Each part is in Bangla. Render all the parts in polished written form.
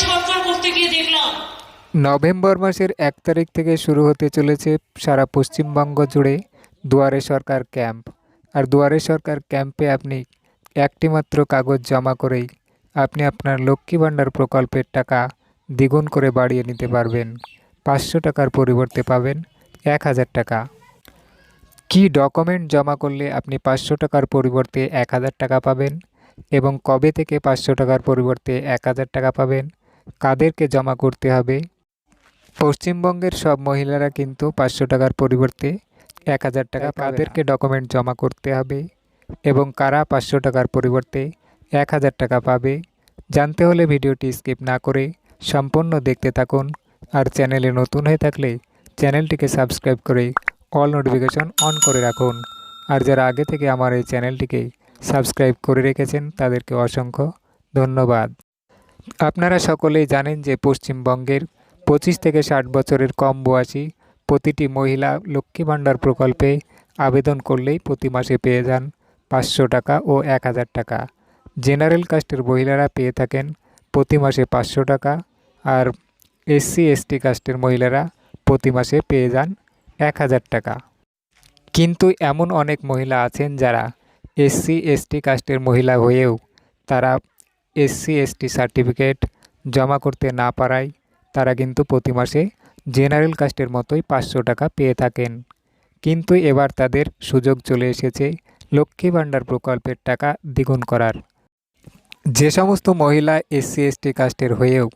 সরকার করতে গিয়ে দেখলাম। নভেম্বর মাসের 1 তারিখ থেকে শুরু হতে চলেছে সারা পশ্চিমবঙ্গ জুড়ে দুয়ারে সরকার ক্যাম্প। আর দুয়ারে সরকার ক্যাম্পে আপনি একটি মাত্র কাগজ জমা করেই আপনি আপনার লক্ষ্মী ভাণ্ডার প্রকল্পের টাকা দ্বিগুণ করে বাড়িয়ে নিতে পারবেন। 500 টাকার পরিবর্তে পাবেন 1000 টাকা। কি ডকুমেন্ট জমা করলে আপনি 500 টাকার পরিবর্তে 1000 টাকা পাবেন এবং কবে থেকে 500 টাকার পরিবর্তে 1000 টাকা পাবেন, কাদেরকে জমা করতে হবে? পশ্চিমবঙ্গের সব মহিলারা কিন্তু 500 টাকার পরিবর্তে 1000 টাকা কাদেরকে ডকুমেন্ট জমা করতে হবে এবং কারা 500 টাকার পরিবর্তে 1000 টাকা পাবে, জানতে হলে ভিডিওটি স্কিপ না করে সম্পূর্ণ দেখতে থাকুন। আর চ্যানেলে নতুন হয়ে থাকলে চ্যানেলটিকে সাবস্ক্রাইব করে অল নোটিফিকেশন অন করে রাখুন। আর যারা আগে থেকে আমার এই চ্যানেলটিকে সাবস্ক্রাইব করে রেখেছেন তাদেরকে অসংখ্য ধন্যবাদ। আপনারা সকলেই জানেন যে পশ্চিমবঙ্গের 25 থেকে 60 বছরের কম বয়সী প্রতিটি মহিলা লক্ষ্মী ভাণ্ডার প্রকল্পে আবেদন করলেই প্রতি মাসে পেয়ে যান 500 টাকা ও 1000 টাকা। জেনারেল কাস্টের মহিলারা পেয়ে থাকেন প্রতি মাসে 500 টাকা, আর SC/ST কাস্টের মহিলারা প্রতি মাসে পেয়ে যান 1000 টাকা। কিন্তু এমন অনেক মহিলা আছেন যারা SC/ST কাস্টের মহিলা হয়েও তারা SC/ST সার্টিফিকেট জমা করতে না পারায় তারা কিন্তু প্রতি মাসে জেনারেল কাস্টের মতোই 500 টাকা পেয়ে থাকেন। কিন্তু এবার তাদের সুযোগ চলে এসেছে লক্ষ্মী ভাণ্ডার প্রকল্পের টাকা দ্বিগুণ করার। যে সমস্ত মহিলা SC/ST কাস্টের হয়েও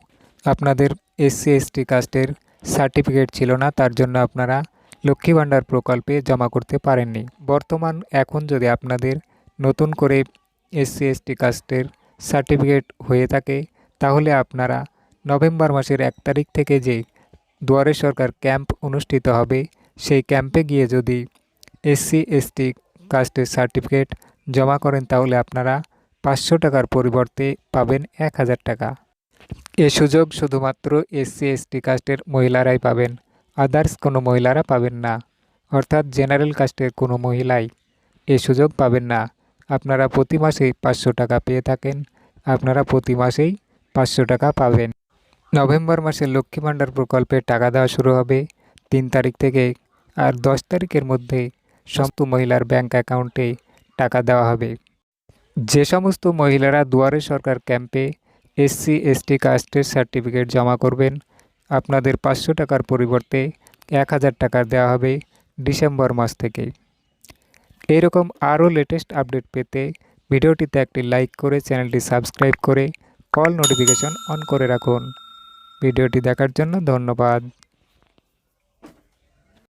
আপনাদের SC/ST কাস্টের সার্টিফিকেট ছিল না, তার জন্য আপনারা লক্ষ্মী ভাণ্ডার প্রকল্পে জমা করতে পারেননি। এখন যদি আপনাদের নতুন করে SC/ST কাস্টের সার্টিফিকেট হয়ে থাকে তাহলে আপনারা নভেম্বর মাসের 1 তারিখ থেকে যে দুয়ারে সরকার ক্যাম্প অনুষ্ঠিত হবে সেই ক্যাম্পে গিয়ে যদি SC/ST কাস্টের সার্টিফিকেট জমা করেন তাহলে আপনারা 500 টাকার পরিবর্তে পাবেন 1000 টাকা। এ সুযোগ শুধুমাত্র SC/ST কাস্টের মহিলারাই পাবেন, আদার্স কোনো মহিলারা পাবেন না। অর্থাৎ জেনারেল কাস্টের কোনো মহিলাই এ সুযোগ পাবেন না। আপনারা প্রতি মাসেই 500 টাকা পেয়ে থাকেন, আপনারা প্রতি মাসেই 500 টাকা পাবেন। নভেম্বর মাসে লক্ষ্মী ভাণ্ডার প্রকল্পে টাকা দেওয়া শুরু হবে 3 তারিখ থেকে, আর 10 তারিখের মধ্যে সমস্ত মহিলার ব্যাংক অ্যাকাউন্টে টাকা দেওয়া হবে। যে সমস্ত মহিলারা দুয়ারে সরকার ক্যাম্পে SC/ST কাস্টের সার্টিফিকেট জমা করবেন আপনাদের 500 টাকার পরিবর্তে 1000 টাকা দেওয়া হবে ডিসেম্বর মাস থেকে। এরকম আরও লেটেস্ট আপডেট পেতে ভিডিওটিতে একটি লাইক করে চ্যানেলটি সাবস্ক্রাইব করে অল নোটিফিকেশন অন করে রাখুন। ভিডিওটি দেখার জন্য ধন্যবাদ।